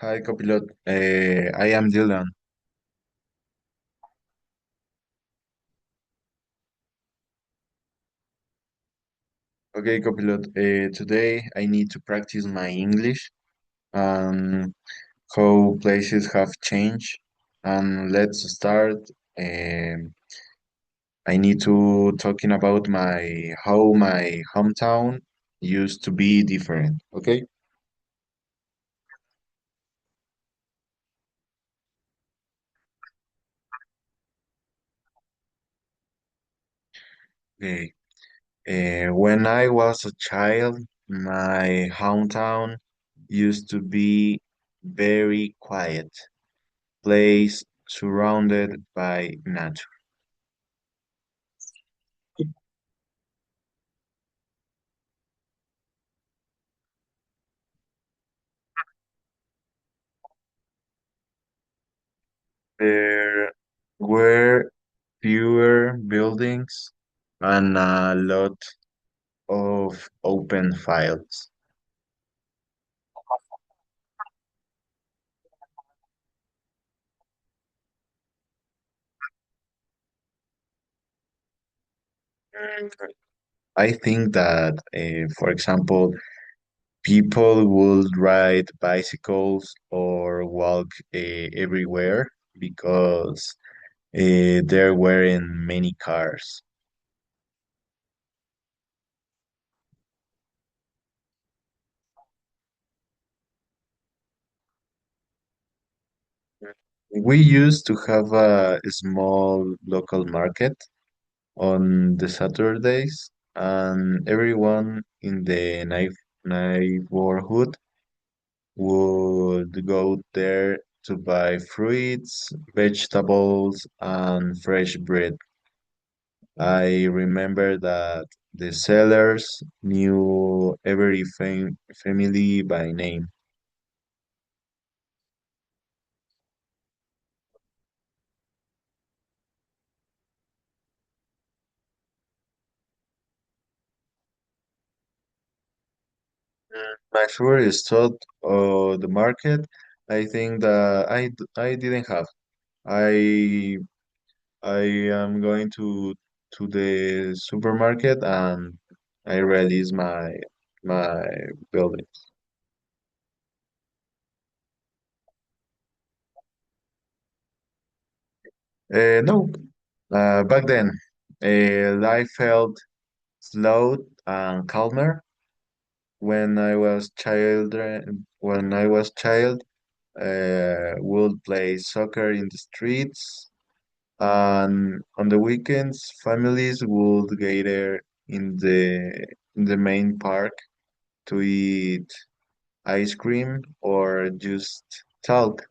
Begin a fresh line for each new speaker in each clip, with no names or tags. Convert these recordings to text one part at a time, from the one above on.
Hi, copilot. I am Dylan. Okay, copilot. Today I need to practice my English and how places have changed. And let's start. Um, I need to talking about my how my hometown used to be different. Okay. Okay. When I was a child, my hometown used to be very quiet place surrounded by nature. There were fewer buildings and a lot of open fields. Mm. I think that, for example, people would ride bicycles or walk everywhere because there weren't many cars. We used to have a small local market on the Saturdays, and everyone in the neighborhood would go there to buy fruits, vegetables, and fresh bread. I remember that the sellers knew every family by name. My favorite thought of the market, I think that I didn't have. I I am going to the supermarket and I release my building. No, back then, life felt slow and calmer. When I was child, would play soccer in the streets, and on the weekends, families would gather in the main park to eat ice cream or just talk.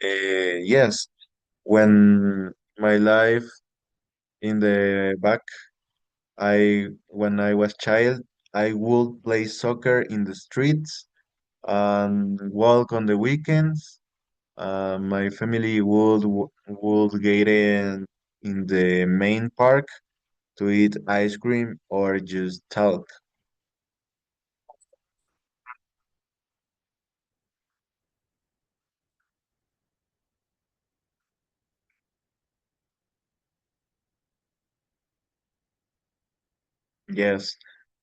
Yes, when my life in the back, I when I was child, I would play soccer in the streets and walk on the weekends. My family would get in the main park to eat ice cream or just talk. Yes.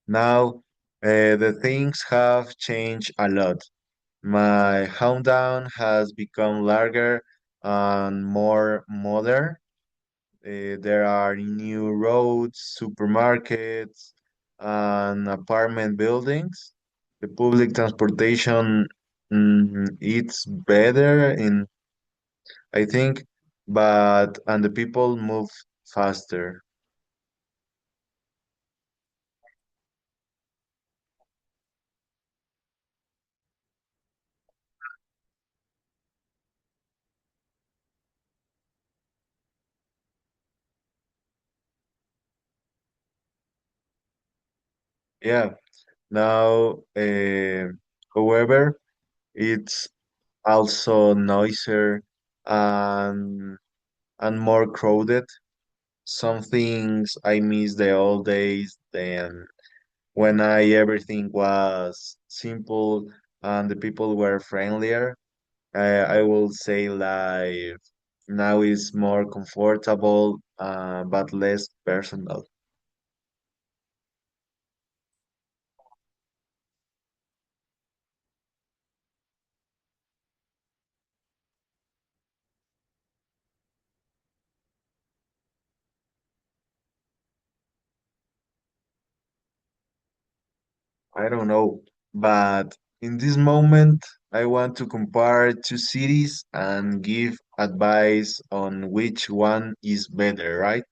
Now, the things have changed a lot. My hometown has become larger and more modern. There are new roads, supermarkets, and apartment buildings. The public transportation it's better in I think, but and the people move faster. Yeah. Now, however, it's also noisier and and more crowded. some things I miss the old days, then when everything was simple and the people were friendlier. I will say life now is more comfortable, but less personal. I don't know, but in this moment, I want to compare two cities and give advice on which one is better, right?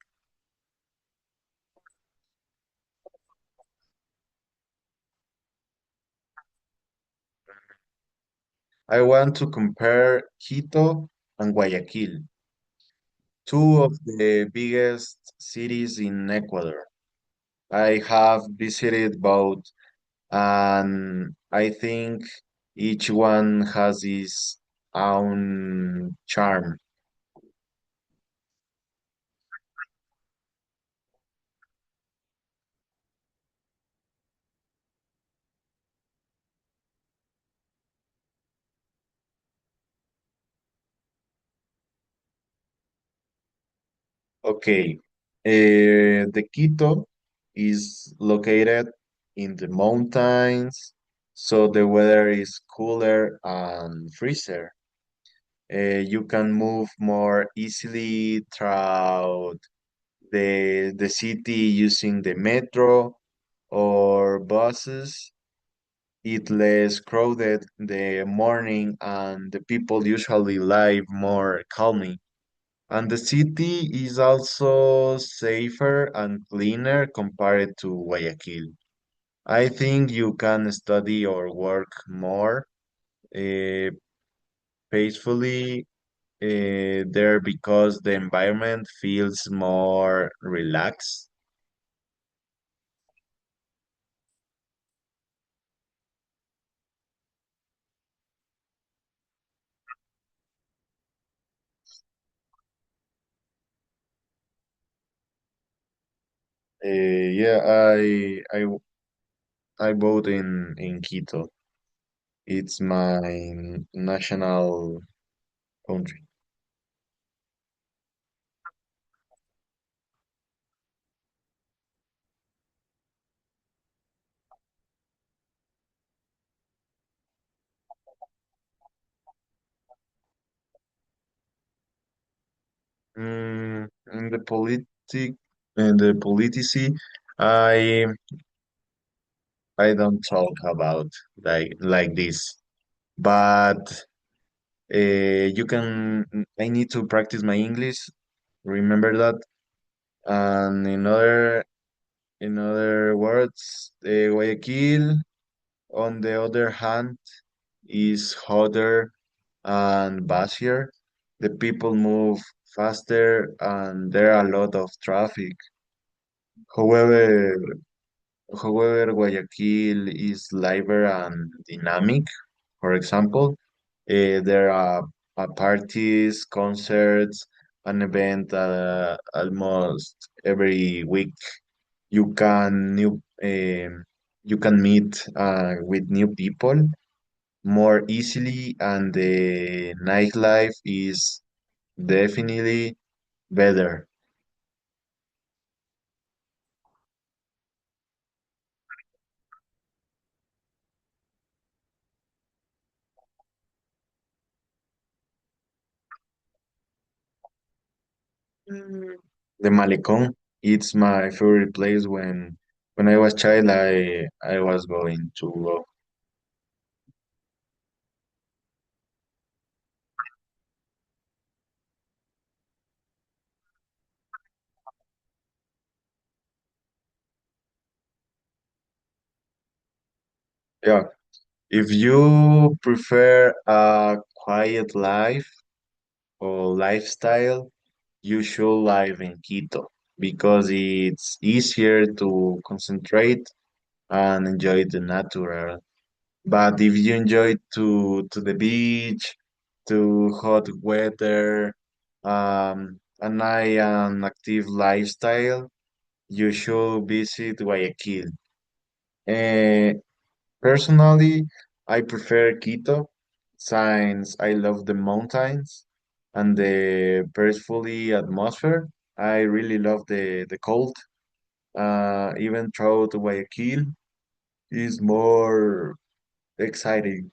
I want to compare Quito and Guayaquil, two of the biggest cities in Ecuador. I have visited both, and I think each one has its own charm. Okay, the Quito is located in the mountains, so the weather is cooler and freezer. You can move more easily throughout the city using the metro or buses. It less crowded the morning and the people usually live more calmly. And the city is also safer and cleaner compared to Guayaquil. I think you can study or work more uh, peacefully there because the environment feels more relaxed. Yeah, I vote in Quito. It's my national country. In the in the politici, I I don't talk about like this, but you can. I need to practice my English. Remember that. And in other words, Guayaquil, on the other hand, is hotter and busier. The people move faster, and there are a lot of traffic. However, Guayaquil is liver and dynamic. For example, there are parties, concerts, an event almost every week. You can you can meet with new people more easily, and the nightlife is definitely better. Mm. The Malecón, it's my favorite place when I was child I was going to go. Yeah. If you prefer a quiet life or lifestyle, you should live in Quito because it's easier to concentrate and enjoy the natural. But if you enjoy to the beach, to hot weather, and I an active lifestyle, you should visit Guayaquil. Uh, Personally, I prefer Quito since I love the mountains and the peacefully atmosphere. I really love the cold. Even though the Guayaquil is more exciting.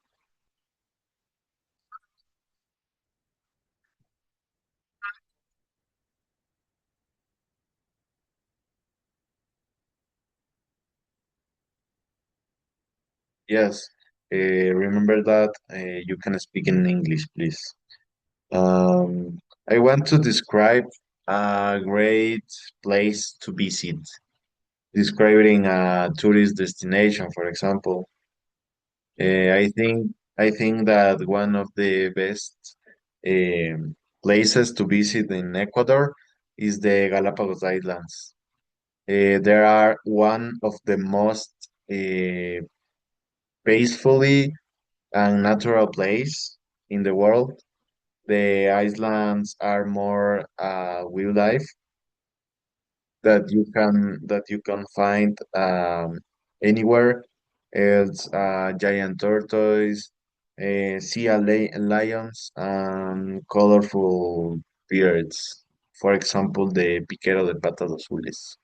Yes, remember that you can speak in English, please. I want to describe a great place to visit. Describing a tourist destination, for example. I think that one of the best places to visit in Ecuador is the Galapagos Islands. They are one of the most peacefully and natural place in the world. The islands are more wildlife that you can find anywhere. It's giant tortoise, lions, and colorful birds. For example, the piquero de patas azules.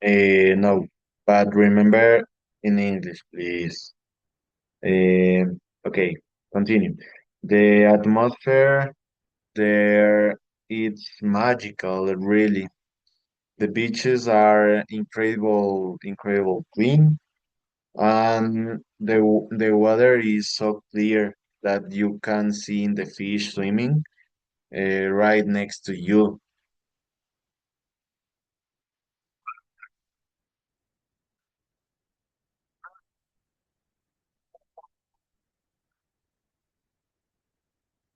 No, but remember in English, please. Okay, continue. The atmosphere there, it's magical, really. The beaches are incredible clean, and the water is so clear that you can see the fish swimming right next to you.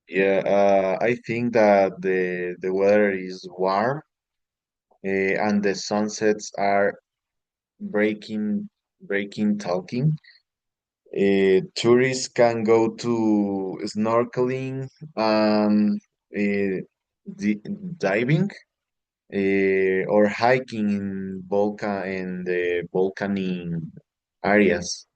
Yeah, I think that the weather is warm, and the sunsets are breaking talking. Tourists can go to snorkeling and di- diving, or hiking in the volcanic areas.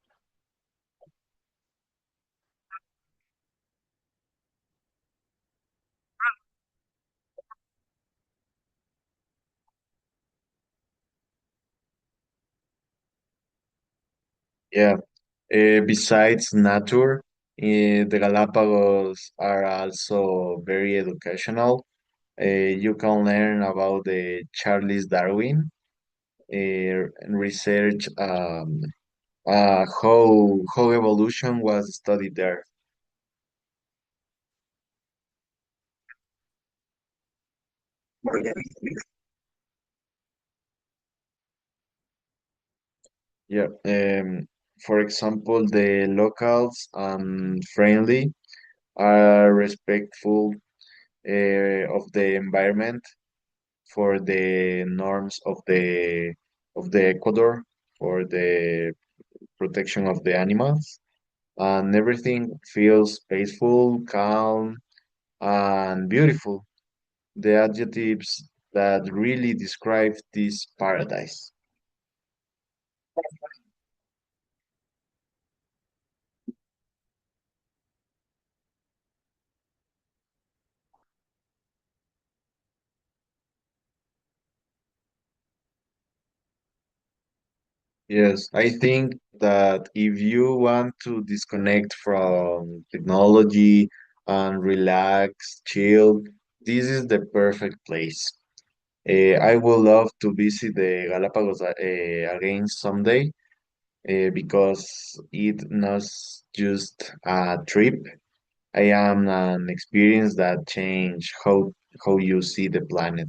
Yeah. Besides nature, the Galapagos are also very educational. You can learn about the Charles Darwin, and research how evolution was studied there. Yeah. For example, the locals friendly, are respectful of the environment for the norms of the Ecuador, for the protection of the animals, and everything feels peaceful, calm, and beautiful. The adjectives that really describe this paradise. Yes, I think that if you want to disconnect from technology and relax, chill, this is the perfect place. I would love to visit the Galapagos again someday, because it not just a trip. I am an experience that change how you see the planet.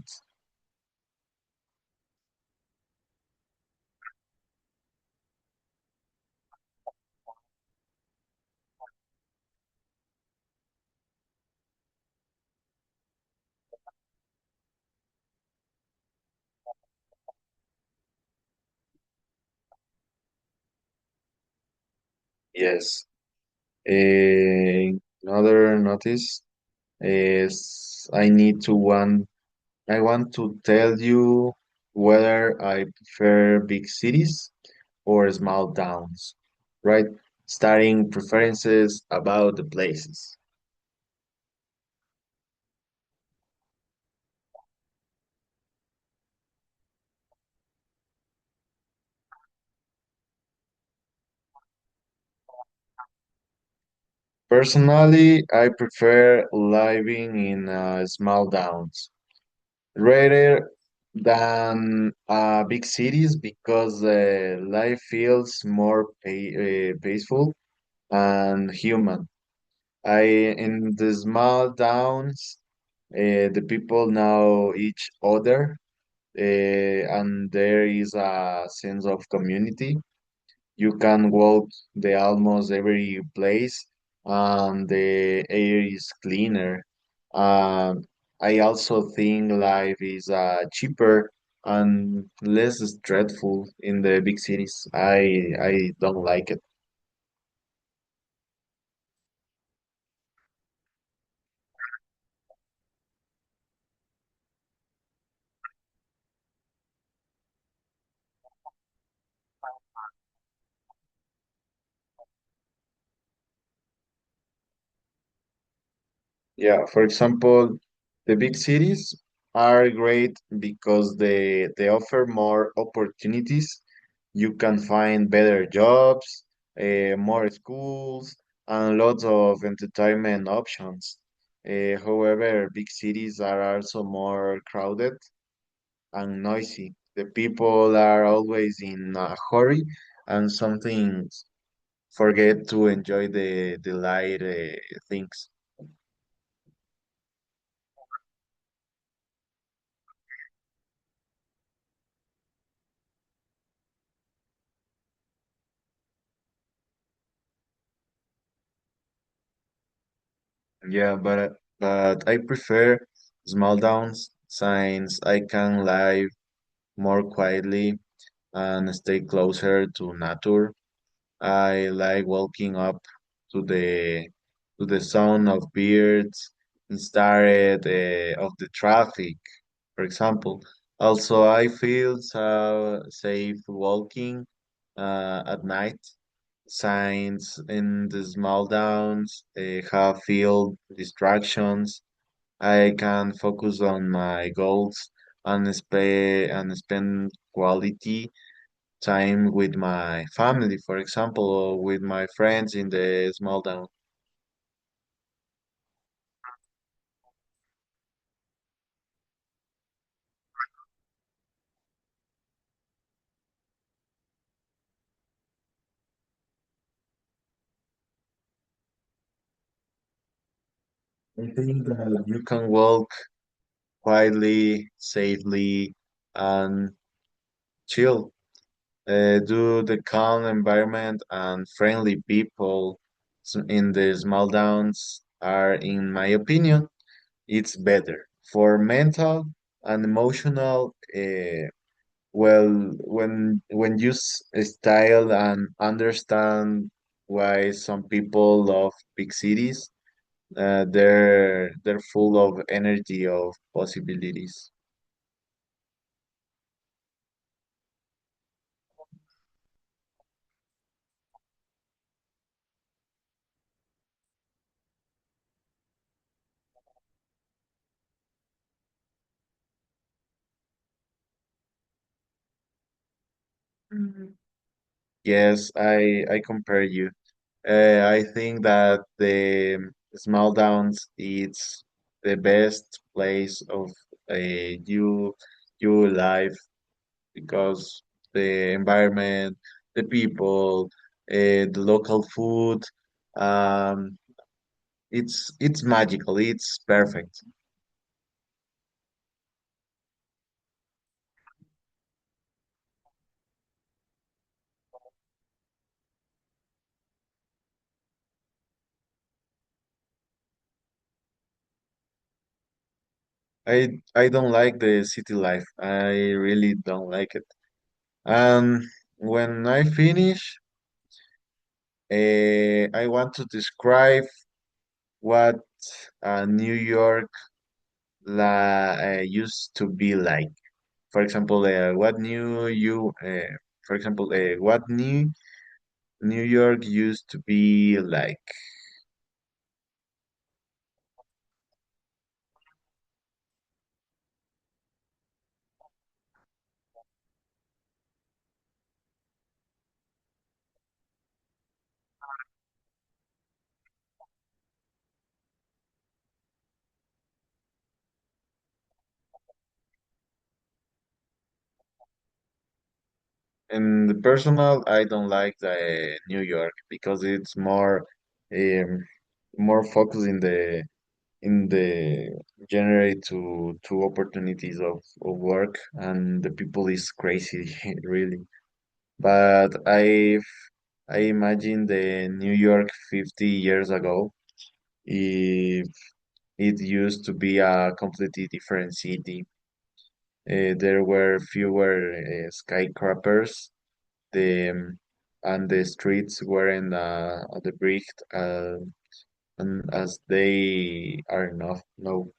Yes. Another notice is I want to tell you whether I prefer big cities or small towns, right? Starting preferences about the places. Personally, I prefer living in small towns rather than big cities because life feels more peaceful and human. I in the small towns, the people know each other, and there is a sense of community. You can walk the almost every place, and the air is cleaner. Um, I also think life is cheaper and less stressful in the big cities. I don't like it. Yeah, for example, the big cities are great because they offer more opportunities. You can find better jobs, more schools, and lots of entertainment options. However, big cities are also more crowded and noisy. The people are always in a hurry, and something forget to enjoy the light things. Yeah, but I prefer small towns since I can live more quietly and stay closer to nature. I like walking up to the sound of birds instead of the traffic, for example. Also, I feel so safe walking at night. Signs in the small towns have field distractions. I can focus on my goals and spend quality time with my family, for example, or with my friends in the small town. I think that you can walk quietly, safely, and chill. Do the calm environment and friendly people in the small towns are, in my opinion, it's better for mental and emotional. Well, when you style and understand why some people love big cities, they're full of energy of possibilities. Mhm. Yes, I compare you. I think that the small towns it's the best place of you life because the environment, the people, the local food, um, it's magical. It's perfect. I don't like the city life. I really don't like it. And when I finish, I want to describe what New York used to be like. For example, what New York used to be like. In the personal, I don't like the New York because it's um, more focused in the generate to opportunities of work, and the people is crazy really. But I imagine the New York 50 years ago, if it used to be a completely different city. There were fewer skyscrapers, the and the streets weren't the brick and as they are not. No.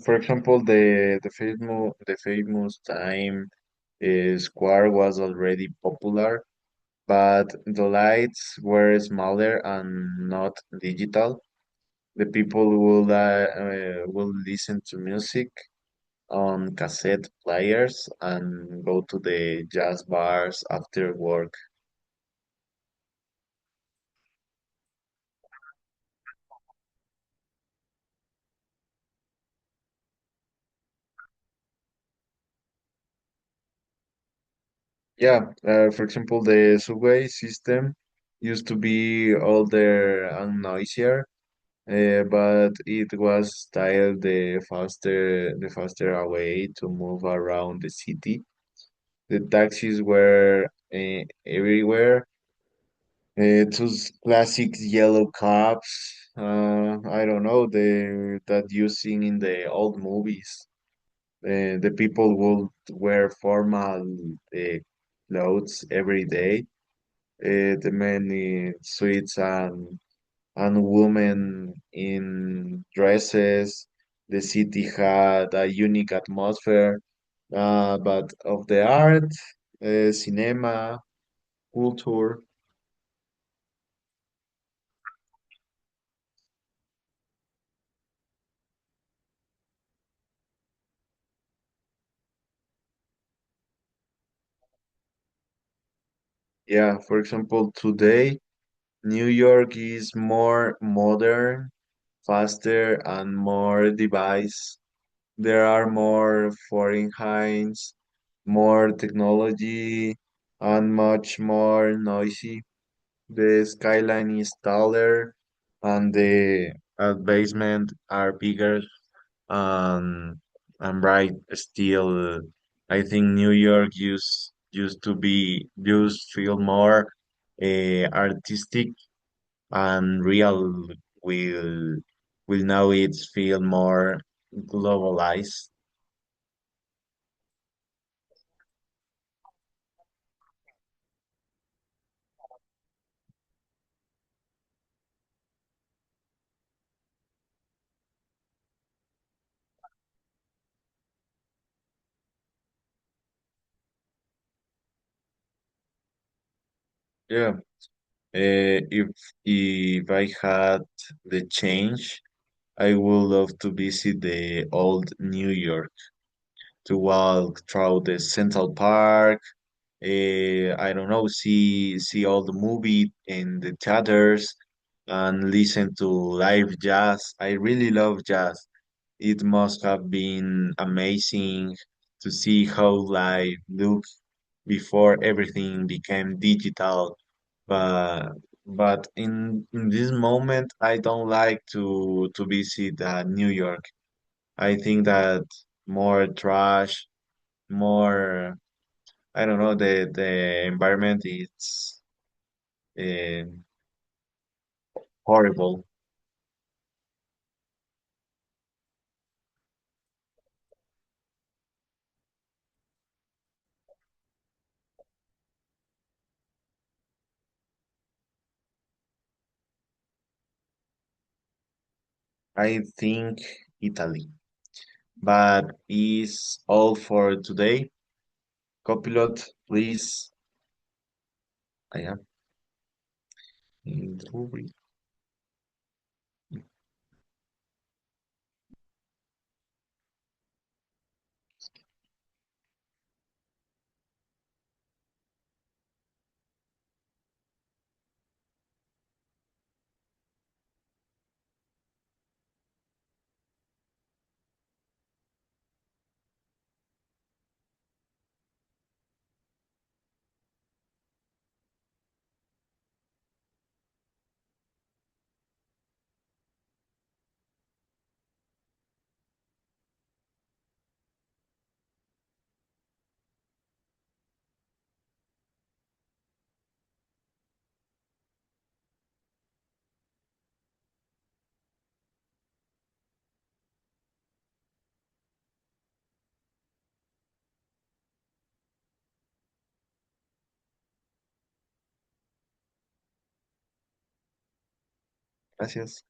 For example, the famous time square was already popular, but the lights were smaller and not digital. The people will listen to music on cassette players and go to the jazz bars after work. Yeah, for example, the subway system used to be older and noisier, but it was styled the faster way to move around the city. The taxis were everywhere. Those classic yellow cabs. I don't know that you seen in the old movies. The people would wear formal clothes every day. The men in suits and women in dresses. The city had a unique atmosphere, but of the art, cinema, culture. Yeah, for example, today, New York is more modern, faster, and more device. There are more foreign hinds, more technology, and much more noisy. The skyline is taller, and the basement are bigger and bright. Still, I think New York used feel more artistic and real. Will will now it's feel more globalized. Yeah. If I had the change, I would love to visit the old New York, to walk through the Central Park. I don't know, see all the movie in the theaters and listen to live jazz. I really love jazz. It must have been amazing to see how life looked before everything became digital. But but in this moment, I don't like to visit New York. I think that more trash, more. I don't know, the environment is uh, horrible. I think Italy. But is all for today. Copilot, please. I am in the Gracias.